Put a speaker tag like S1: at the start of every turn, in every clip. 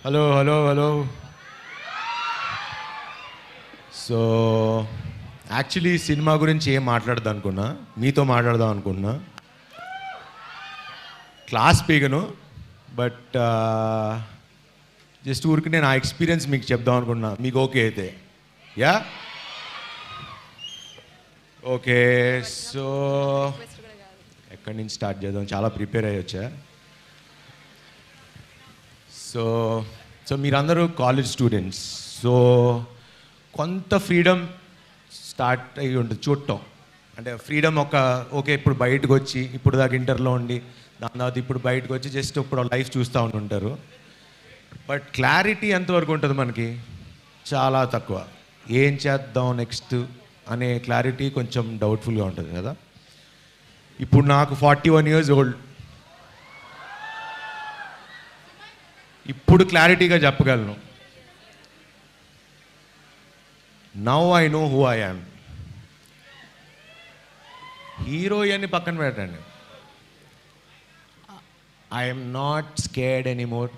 S1: Hello hello hello. So actually cinema గురించి ఏం మాట్లాడదాం అనుకున్నా, మీతో మాట్లాడదాం అనుకున్నా. క్లాస్ పీగను, బట్ జస్ట్ ఊరికి నేను ఆ ఎక్స్పీరియన్స్ మీకు చెప్దాం అనుకున్నా. మీకు ఓకే అయితే యా ఓకే. సో ఎక్కడి నుంచి స్టార్ట్ చేద్దాం? చాలా ప్రిపేర్ అయ్యి వచ్చా. సో సో మీరందరూ కాలేజ్ స్టూడెంట్స్, సో కొంత ఫ్రీడమ్ స్టార్ట్ అయ్యి ఉంటుంది చూడటం. అంటే ఫ్రీడమ్ ఓకే ఇప్పుడు బయటకు వచ్చి, ఇప్పుడు దాకా ఇంటర్లో ఉండి, దాని తర్వాత ఇప్పుడు బయటకు వచ్చి జస్ట్ ఇప్పుడు లైఫ్ చూస్తూ ఉంటుంటారు. బట్ క్లారిటీ ఎంతవరకు ఉంటుంది మనకి? చాలా తక్కువ. ఏం చేద్దాం నెక్స్ట్ అనే క్లారిటీ కొంచెం డౌట్ఫుల్గా ఉంటుంది కదా. ఇప్పుడు నాకు 41 years old. ఇప్పుడు క్లారిటీగా చెప్పగలను, now I know who I am. Hero అని పక్కన పెట్టండి, I'm not scared anymore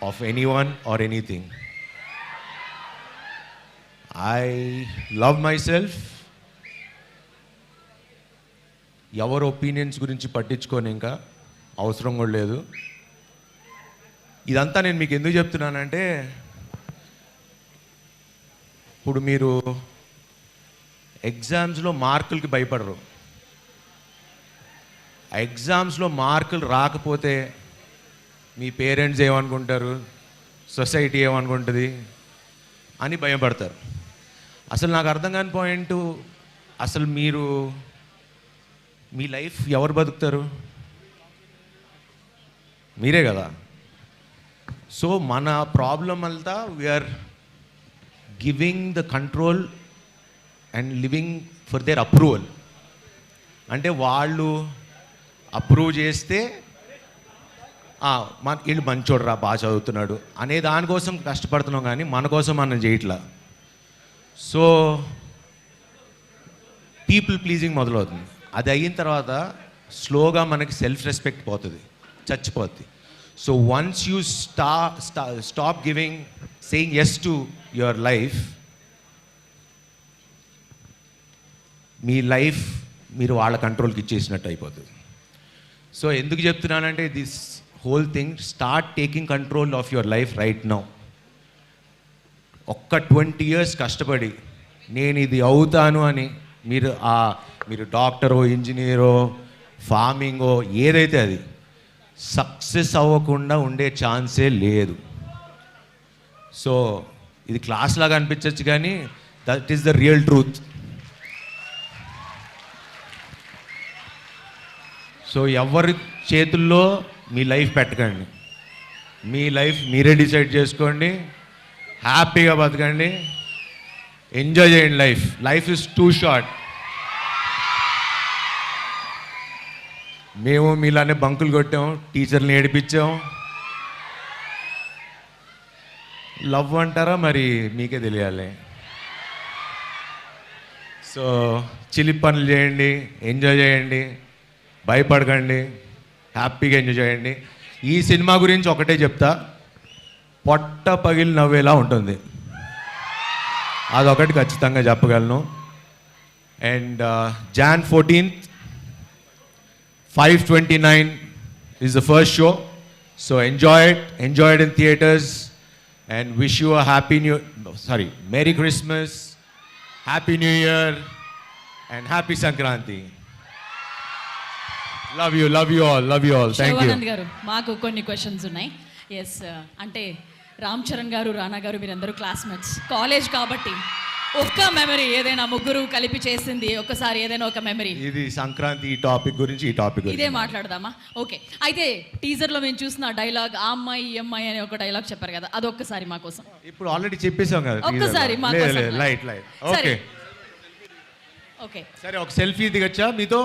S1: of anyone or anything. I love my self. ఎవరి ఒపీనియన్స్ గురించి పట్టించుకొని ఇంకా అవసరం కూడా లేదు. ఇదంతా నేను మీకు ఎందుకు చెప్తున్నానంటే, ఇప్పుడు మీరు ఎగ్జామ్స్లో మార్కులకి భయపడరు. ఆ ఎగ్జామ్స్లో మార్కులు రాకపోతే మీ పేరెంట్స్ ఏమనుకుంటారు, సొసైటీ ఏమనుకుంటుంది అని భయపడతారు. అసలు నాకు అర్థం కాని పాయింట్, అసలు మీరు మీ లైఫ్ ఎవరు బతుకుతారు? మీరే కదా. సో మన ప్రాబ్లం అంతా we're giving the control and living for their approval. అంటే వాళ్ళు అప్రూవ్ చేస్తే వీళ్ళు మంచోడురా, బాగా చదువుతున్నాడు అనే దానికోసం కష్టపడుతున్నాం, కానీ మన కోసం మనం చేయట్లా. సో పీపుల్ ప్లీజింగ్ మొదలవుతుంది. అది అయిన తర్వాత స్లోగా మనకి సెల్ఫ్ రెస్పెక్ట్ పోతుంది, చచ్చిపోద్ది. So once you stop giving, saying yes to your life, మీ లైఫ్ మీరు వాళ్ళ కంట్రోల్కి ఇచ్చేసినట్టు అయిపోతుంది. సో ఎందుకు చెప్తున్నానంటే, this whole thing, start taking control of your life right now. ఒక్క 20 years కష్టపడి నేను ఇది అవుతాను అని మీరు డాక్టరో, ఇంజనీరో, ఫార్మింగో ఏదైతే అది సక్సెస్ అవ్వకుండా ఉండే ఛాన్సే లేదు. సో ఇది క్లాస్ లాగా అనిపించవచ్చు, కానీ that is the real truth. So ఎవరి చేతుల్లో మీ లైఫ్ పెట్టకండి. మీ లైఫ్ మీరే డిసైడ్ చేసుకోండి. హ్యాపీగా బతకండి, ఎంజాయ్ చేయండి. Life is two short. మేము మీలానే బంకులు కొట్టాం, టీచర్ని ఏడిపించాం. లవ్ అంటారా మరి మీకే తెలియాలి. సో చిలిపి పనులు చేయండి, ఎంజాయ్ చేయండి, భయపడకండి, హ్యాపీగా ఎంజాయ్ చేయండి. ఈ సినిమా గురించి ఒకటే చెప్తా, పొట్ట పగిలి నవ్వేలా ఉంటుంది, అదొకటి ఖచ్చితంగా చెప్పగలను. And Jan 14th 5:29 is the first show. So enjoy it in theaters, and wish you a Merry Christmas, Happy New Year, and Happy Sankranti. Love you all. Thank you.
S2: Shivanand గారు, మాకు కొన్ని క్వశ్చన్స్ ఉన్నాయి. ఎస్, అంటే రామ్ చరణ్ గారు, రానా గారు మీరందరూ classmates, college కాబట్టి ఒక్క మెమరీ ఏదైనా ముగ్గురు కలిపి చేసింది ఒక్కసారి ఏదైనా ఒక మెమరీ.
S1: ఇది సంక్రాంతి ఈ టాపిక్ గురించి
S2: ఇదే మాట్లాడదామా? ఓకే, అయితే టీజర్ లో మేము చూసిన డైలాగ్, ఆ అమ్మాయి ఈ అమ్మాయి అనే ఒక డైలాగ్ చెప్పారు కదా, అది ఒక్కసారి మా కోసం.
S1: ఇప్పుడు ఆల్రెడీ చెప్పేసాం కదా,
S2: ఒక్కసారి మా కోసం.
S1: Light okay.
S2: ఓకే,
S1: సరే ఒక సెల్ఫీ దిగచ్చా మీతో?